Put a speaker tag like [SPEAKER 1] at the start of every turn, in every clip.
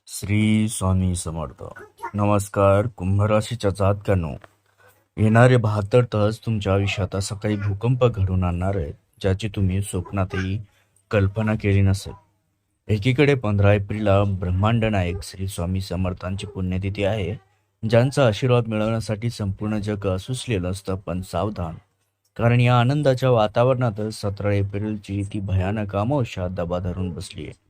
[SPEAKER 1] श्री स्वामी समर्थ. नमस्कार. कुंभ राशीच्या जातकांनो, येणारे 72 तास तुमच्या आयुष्यात असा काही भूकंप घडवून आणणार आहेत ज्याची तुम्ही स्वप्नातही कल्पना केली नसेल. एकीकडे 15 एप्रिलला ब्रह्मांड नायक श्री स्वामी समर्थांची पुण्यतिथी आहे, ज्यांचा आशीर्वाद मिळवण्यासाठी संपूर्ण जग असुसलेलं असतं. पण सावधान, कारण या आनंदाच्या वातावरणातच 17 एप्रिलची ती भयानक अमावस्या दबा धरून बसली आहे.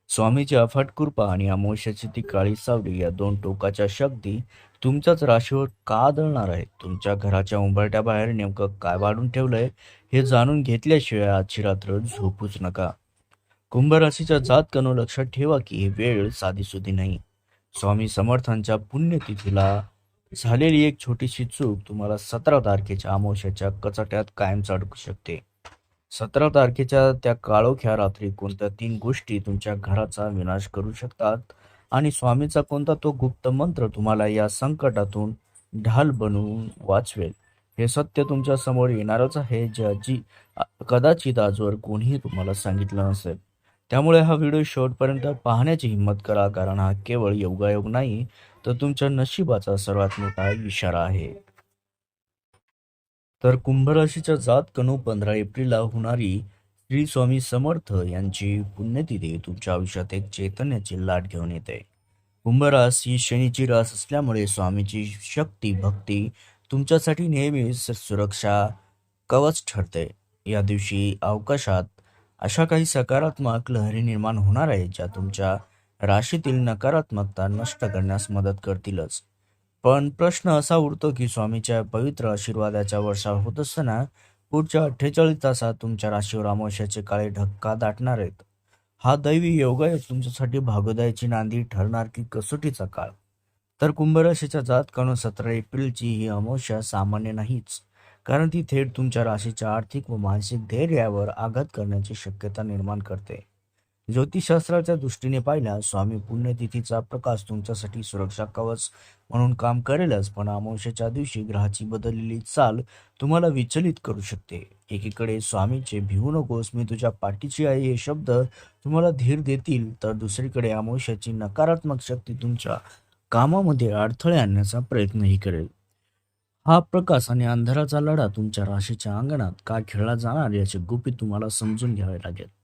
[SPEAKER 1] स्वामीची अफाट कृपा आणि अमावस्याची ती काळी सावली या दोन टोकाच्या शक्ती तुमच्याच राशीवर का आदळणार आहेत? तुमच्या घराच्या उंबरट्या बाहेर नेमकं काय वाढून ठेवलंय हे जाणून घेतल्याशिवाय आजची रात्र झोपूच नका. कुंभ राशीच्या जातकांनो, लक्षात ठेवा की ही वेळ साधीसुधी नाही. स्वामी समर्थांच्या पुण्यतिथीला झालेली एक छोटीशी चूक तुम्हाला 17 तारखेच्या अमावस्याच्या कचाट्यात कायमच अडकू शकते. 17 तारखेच्या त्या काळोख्या रात्री कोणत्या 3 गोष्टी तुमच्या घराचा विनाश करू शकतात आणि स्वामीचा कोणता तो गुप्त मंत्र तुम्हाला या संकटातून ढाल बनवून वाचवेल, हे सत्य तुमच्या समोर येणारच आहे, ज्याची कदाचित आजवर कोणीही तुम्हाला सांगितलं नसेल. त्यामुळे हा व्हिडिओ शेवटपर्यंत पाहण्याची हिंमत करा, कारण हा केवळ योगायोग नाही, तर तुमच्या नशिबाचा सर्वात मोठा इशारा आहे. तर कुंभ राशीच्या जातकांनो, 15 एप्रिलला होणारी श्री स्वामी समर्थ यांची पुण्यतिथी तुमच्या आयुष्यात एक चैतन्याची लाट घेऊन येते. कुंभ रास ही शनीची रास असल्यामुळे स्वामीची शक्ती भक्ती तुमच्यासाठी नेहमीच सुरक्षा कवच ठरते. या दिवशी अवकाशात अशा काही सकारात्मक लहरी निर्माण होणार आहेत ज्या तुमच्या राशीतील नकारात्मकता नष्ट करण्यास मदत करतीलच. पण प्रश्न असा उरतो की स्वामीच्या पवित्र आशीर्वादाच्या वर्षाव होत असताना पुढच्या 48 तासात तुमच्या राशीवर अमावस्याचे काळे ढग दाटणार आहेत. हा दैवी योगायोग तुमच्यासाठी भाग्योदयाची नांदी ठरणार की कसोटीचा काळ? तर कुंभ राशीच्या जातकांनो, 17 एप्रिलची ही अमावस्या सामान्य नाहीच, कारण ती थेट तुमच्या राशीच्या आर्थिक व मानसिक धैर्यावर आघात करण्याची शक्यता निर्माण करते. ज्योतिषशास्त्राच्या दृष्टीने पाहिल्यास स्वामी पुण्यतिथीचा प्रकाश तुमच्यासाठी सुरक्षा कवच म्हणून काम करेलच, पण अमावस्येच्या दिवशी ग्रहाची बदललेली चाल तुम्हाला विचलित करू शकते. एकीकडे स्वामीचे "भिवू नकोस, मी तुझ्या पाठीची आहे" हे शब्द तुम्हाला धीर देतील, तर दुसरीकडे अमावस्याची नकारात्मक शक्ती तुमच्या कामामध्ये अडथळे आणण्याचा प्रयत्नही करेल. हा प्रकाश आणि अंधाराचा लढा तुमच्या राशीच्या अंगणात का खेळला जाणार याचे गुपित तुम्हाला समजून घ्यावे लागेल.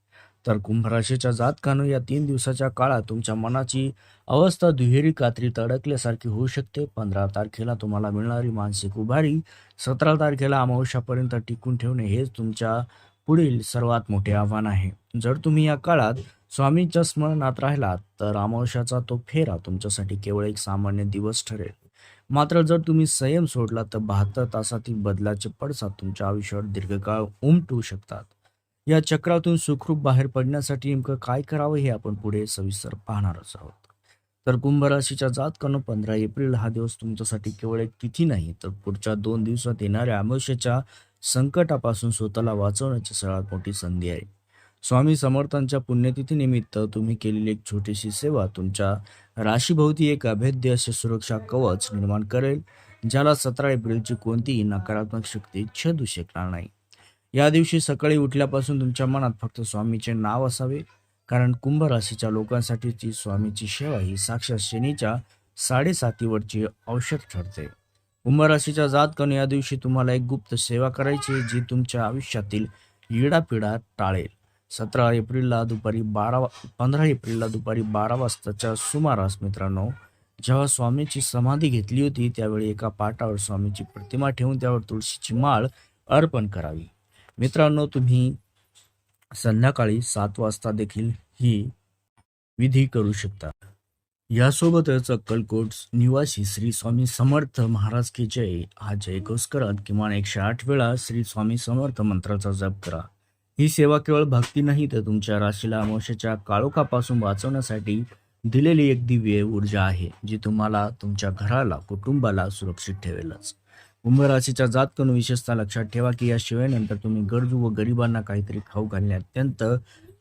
[SPEAKER 1] तर कुंभ राशीच्या जातकांनो, या 3 दिवसाच्या काळात तुमच्या मनाची अवस्था दुहेरी कात्रीत अडकल्यासारखी होऊ शकते. 15 तारखेला तुम्हाला मिळणारी मानसिक उभारी 17 तारखेला अमावस्यापर्यंत टिकून ठेवणे हेच तुमच्या पुढील सर्वात मोठे आव्हान आहे. जर तुम्ही या काळात स्वामींच्या स्मरणात राहिलात तर अमावस्याचा तो फेरा तुमच्यासाठी केवळ एक सामान्य दिवस ठरेल. मात्र जर तुम्ही संयम सोडला तर 72 तासातील बदलाचे पडसाद तुमच्या आयुष्यावर दीर्घकाळ उमटू शकतात. या चक्रातून सुखरूप बाहेर पडण्यासाठी नेमकं काय करावं हे आपण पुढे सविस्तर पाहणारच आहोत. तर कुंभ राशीच्या जातकांनो, 15 एप्रिल हा दिवस तुमच्यासाठी केवळ एक तिथी नाही, तर पुढच्या 2 दिवसात येणाऱ्या अमावस्येच्या संकटापासून स्वतःला वाचवण्याची सर्वात मोठी संधी आहे. स्वामी समर्थांच्या पुण्यतिथीनिमित्त तुम्ही केलेली एक छोटीशी सेवा तुमच्या राशीभोवती एक अभेद्य असे सुरक्षा कवच निर्माण करेल, ज्याला 17 एप्रिलची कोणतीही नकारात्मक शक्ती छेदू शकणार नाही. या दिवशी सकाळी उठल्यापासून तुमच्या मनात फक्त स्वामीचे नाव असावे, कारण कुंभ राशीच्या लोकांसाठीची स्वामीची सेवा ही साक्षात शनीच्या 7.5वरची औषध ठरते. कुंभ राशीच्या जातकांनो, या दिवशी तुम्हाला एक गुप्त सेवा करायची जी तुमच्या आयुष्यातील इडापिडा टाळेल. 15 एप्रिलला दुपारी 12 वाजताच्या सुमारास मित्रांनो, जेव्हा स्वामीची समाधी घेतली होती त्यावेळी एका पाटावर स्वामीची प्रतिमा ठेवून त्यावर तुळशीची माळ अर्पण करावी. मित्रांनो, तुम्ही संध्याकाळी 7 वाजता देखील ही विधी करू शकता. यासोबतच अक्कलकोट निवासी श्री स्वामी समर्थ महाराज की जय हा जयघोष करत किमान 108 वेळा श्री स्वामी समर्थ मंत्राचा जप करा. ही सेवा केवळ भक्ती नाही, तर तुमच्या राशीला अमावस्येच्या काळोखापासून वाचवण्यासाठी दिलेली एक दिव्य ऊर्जा आहे, जी तुम्हाला तुमच्या घराला कुटुंबाला सुरक्षित ठेवेलच. कुंभ राशीच्या जातकांनो, विशेषतः लक्षात ठेवा की या शिवायनंतर तुम्ही गरजू व गरिबांना काहीतरी खाऊ घालणे अत्यंत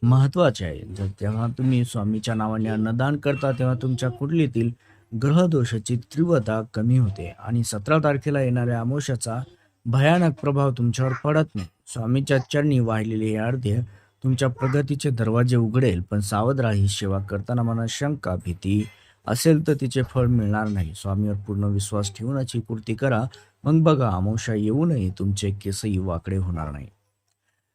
[SPEAKER 1] महत्त्वाचे आहे. जर तेव्हा तुम्ही स्वामीच्या नावाने अन्नदान करता तेव्हा तुमच्या कुंडलीतील ग्रहदोषाची तीव्रता कमी होते आणि 17 तारखेला येणाऱ्या अमावस्याचा भयानक प्रभाव तुमच्यावर पडत नाही. स्वामीच्या चरणी वाहिलेले हे अर्ध्य तुमच्या प्रगतीचे दरवाजे उघडेल, पण सावध राहा, ही सेवा करताना मनात शंका, भीती असेल तर तिचे फळ मिळणार नाही. स्वामीवर पूर्ण विश्वास ठेवूनच ही पूर्ती करा. मग बघा, अमावस्या येऊनही तुमचे केसही वाकडे होणार नाही.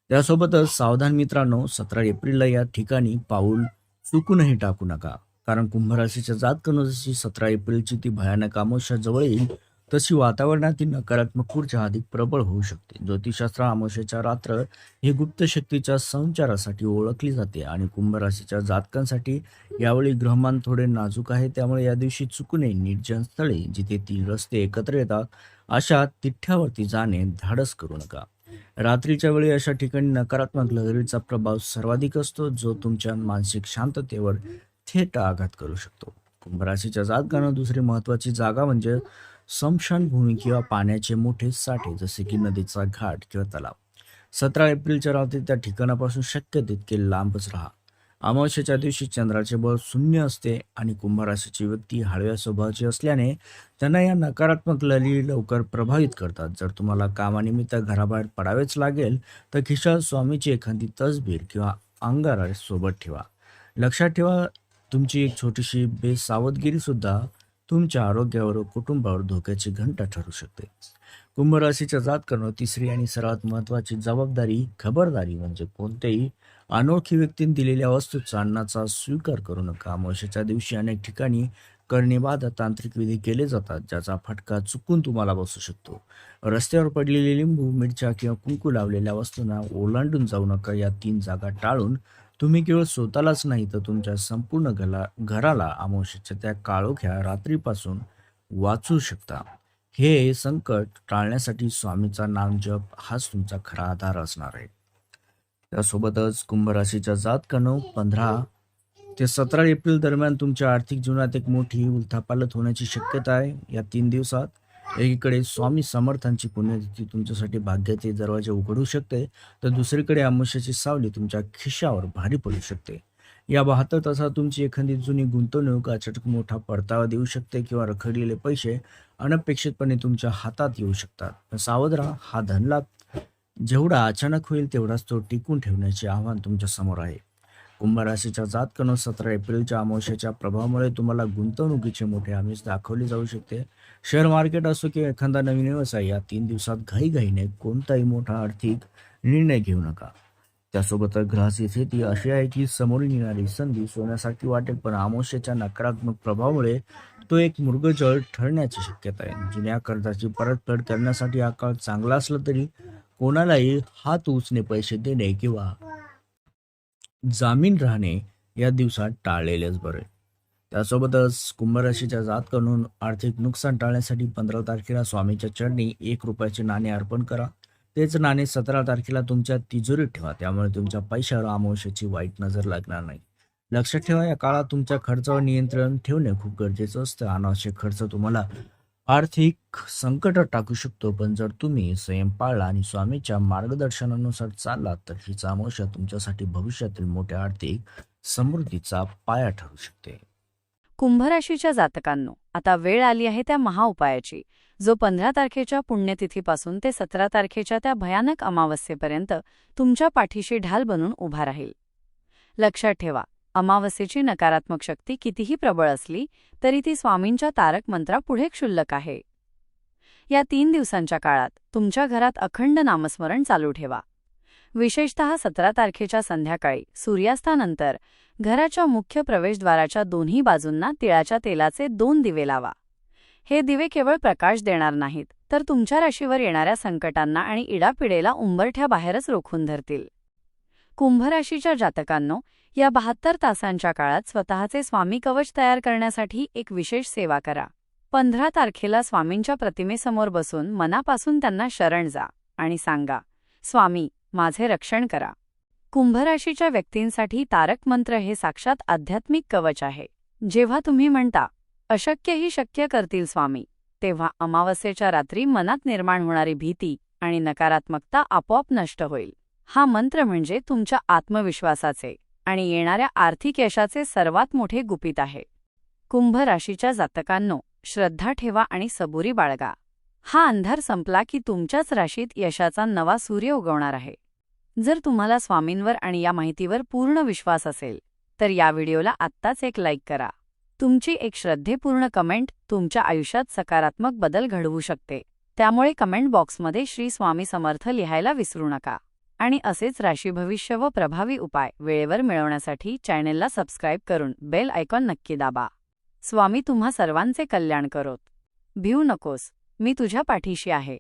[SPEAKER 1] त्यासोबतच सावधान मित्रांनो, 17 एप्रिलला या ठिकाणी पाऊल चुकूनही टाकू नका. कारण कुंभराशीच्या जातकांनो, जशी 17 एप्रिलची ती भयानक अमावस्या जवळ येईल, तशी वातावरणातील नकारात्मक ऊर्जा अधिक प्रबळ होऊ शकते. ज्योतिषशास्त्र अमावस्येच्या रात्र ही गुप्त शक्तीच्या संचारासाठी ओळखली जाते आणि कुंभ राशीच्या जातकांसाठी यावेळी ग्रहमान थोडे नाजूक आहे. त्यामुळे या दिवशी चुकूनही निर्जन स्थळी, जिथे 3 रस्ते एकत्र येतात, अशा तिठ्यावरती जाणे धाडस करू नका. रात्रीच्या वेळी अशा ठिकाणी नकारात्मक लहरीचा प्रभाव सर्वाधिक असतो, जो तुमच्या मानसिक शांततेवर थेट आघात करू शकतो. कुंभ राशीच्या जातकांना दुसरी महत्वाची जागा म्हणजे स्मशानभूमी किंवा पाण्याचे मोठे साठे, जसे की नदीचा घाट किंवा तलाव. 17 एप्रिलच्या रात्री त्या ठिकाणापासून शक्य तितके लांबच राहा. अमावस्येच्या दिवशी चंद्राचे बळ शून्य असते आणि कुंभ राशीची व्यक्ती हळव्या स्वभावाची असल्याने त्यांना या नकारात्मक लहरी लवकर प्रभावित करतात. जर तुम्हाला कामानिमित्त घराबाहेर पडावेच लागेल, तर खिशात स्वामीची एखादी तसबीर किंवा अंगारा सोबत ठेवा. लक्षात ठेवा, तुमची एक छोटीशी बेसावधगिरी सुद्धा तुमच्या आरोग्यावर व कुटुंबावर धोक्याची घंटा ठरू शकते. कुंभ राशीच्या जातकांवर तिसरी आणि सर्वात महत्वाची खबरदारी म्हणजे कोणत्याही अनोळखी व्यक्तीने दिलेल्या वस्तूचा अन्नाचा स्वीकार करू नका. अमावस्येच्या दिवशी अनेक ठिकाणी करणेबाद तांत्रिक विधी केले जातात, ज्याचा फटका चुकून तुम्हाला बसू शकतो. रस्त्यावर पडलेले लिंबू, मिरच्या किंवा कुंकू लावलेल्या वस्तूंना ओलांडून जाऊ नका. या 3 जागा टाळून तुम्ही केवळ स्वतःलाच नाही, तर तुमच्या संपूर्ण घराला अमावस्येच्या त्या काळोख्या रात्रीपासून वाचवू शकता. हे संकट टाळण्यासाठी स्वामीचा नामजप हाच तुमचा खरा आधार असणार आहे. त्यासोबतच कुंभ राशीच्या जातकांनो, 15 ते 17 एप्रिल दरम्यान तुमच्या आर्थिक जीवनात एक मोठी उलथापालथ होण्याची शक्यता आहे. या 3 दिवसात एकीकडे स्वामी समर्थांची पुण्यतिथी तुमच्यासाठी भाग्याचे दरवाजे उघडू शकते, तर दुसरीकडे अमावस्येची सावली तुमच्या खिशावर भारी पडू शकते. या 72 तासात तुमची एखादी जुनी गुंतवणूक अचानक मोठा परतावा देऊ शकते किंवा रखडलेले पैसे अनपेक्षितपणे तुमच्या हातात येऊ शकतात. पण सावध राहा, हा धनलाभ जेवढा अचानक होईल तेवढाच तो टिकून ठेवण्याचे आव्हान तुमच्या समोर आहे. कुंभ राशीच्या जातकांनो, 17 एप्रिलच्या अमावस्येच्या प्रभावामुळे तुम्हाला गुंतवणुकीचे मोठे आमिष दाखवले जाऊ शकते. शेअर मार्केट असो किंवा एखादा नवीन व्यवसाय, या 3 दिवसात घाईघाईने कोणताही मोठा आर्थिक निर्णय घेऊ नका. त्यासोबतच ग्रहाची स्थिती अशी आहे की समोरून येणारी संधी सोन्यासारखी वाटेल, पण अमावस्येच्या नकारात्मक प्रभावामुळे तो एक मृगजळ ठरण्याची शक्यता आहे. जुन्या कर्जाची परतफेड करण्यासाठी हा काळ चांगला असला तरी कोणालाही हात उचने पैसे देणे किंवा जामीन राहणे या दिवसात टाळलेलेच बरे. त्यासोबतच कुंभ राशीच्या जातकांनो, आर्थिक नुकसान टाळण्यासाठी 15 तारखेला स्वामीच्या चरणी 1 रुपयाचे नाणे अर्पण करा. तेच नाणे 17 तारखेला तुमच्या तिजोरीत ठेवा. त्यामुळे तुमच्या पैशावर अमावस्येची वाईट नजर लागणार नाही. लक्षात ठेवा, या काळात तुमच्या खर्चावर नियंत्रण ठेवणे खूप गरजेचं असतं. अनावश्यक खर्च तुम्हाला आर्थिक संकटात टाकू शकतो, पण जर तुम्ही संयम पाळला आणि स्वामीच्या मार्गदर्शनानुसार चाललात, तर हीच अमावस्या तुमच्यासाठी भविष्यातील मोठ्या आर्थिक समृद्धीचा पाया ठरू शकते.
[SPEAKER 2] कुंभ राशीच्या जातकांनो, आता वेळ आली आहे त्या महाउपायाची, जो 15 तारखेच्या पुण्यतिथीपासून ते 17 तारखेच्या त्या भयानक अमावस्येपर्यंत तुमच्या पाठीशी ढाल बनून उभा राहील. लक्षात ठेवा, अमावस्येची नकारात्मक शक्ती कितीही प्रबळ असली तरी ती स्वामींच्या तारक मंत्रापुढे क्षुल्लक आहे. या 3 दिवसांच्या काळात तुमच्या घरात अखंड नामस्मरण चालू ठेवा. विशेषतः 17 तारखेच्या संध्याकाळी सूर्यास्तानंतर घराच्या मुख्य प्रवेशद्वाराच्या दोन्ही बाजूंना तिळाच्या तेलाचे 2 दिवे लावा. हे दिवे केवळ प्रकाश देणार नाहीत, तर तुमच्या राशीवर येणाऱ्या संकटांना आणि इडापिडेला उंबरठ्याबाहेरच रोखून धरतील. कुंभ राशीच्या जातकांनो, या 72 तासांच्या काळात स्वतःचे स्वामी कवच तयार करण्यासाठी एक विशेष सेवा करा. 15 तारखेला स्वामींच्या प्रतिमेसमोर बसून मनापासून त्यांना शरण जा आणि सांगा, स्वामी, माझे रक्षण करा. कुंभ राशीच्या व्यक्तींसाठी तारक मंत्र हे साक्षात आध्यात्मिक कवच आहे. जेव्हा तुम्ही म्हणता, अशक्यही शक्य करतील स्वामी, तेव्हा अमावस्येच्या रात्री मनात निर्माण होणारी भीती आणि नकारात्मकता आपोआप नष्ट होईल. हा मंत्र म्हणजे तुमच्या आत्मविश्वासाचे आणि येणाऱ्या आर्थिक यशाचे सर्वात मोठे गुपित आहे. कुंभ राशीच्या जातकांनो, श्रद्धा ठेवा आणि सबुरी बाळगा. हा अंधार संपला की तुमच्याच राशीत यशाचा नवा सूर्य उगवणार आहे. जर तुम्हाला स्वामींवर आणि या माहितीवर पूर्ण विश्वास असेल, तर या व्हिडिओला आत्ताच एक लाईक करा तुमची एक श्रद्धेपूर्ण कमेंट तुमच्या आयुष्यात सकारात्मक बदल घडवू शकते. त्यामुळे कमेंट बॉक्समध्ये श्री स्वामी समर्थ लिहायला विसरू नका. आणि असेच राशी भविष्य व प्रभावी उपाय वेळेवर मिळवण्यासाठी चॅनेलला सबस्क्राईब करून बेल आयकॉन नक्की दाबा. स्वामी तुम्हा सर्वांचे कल्याण करोत. भिवू नकोस, मी तुझ्या पाठीशी आहे.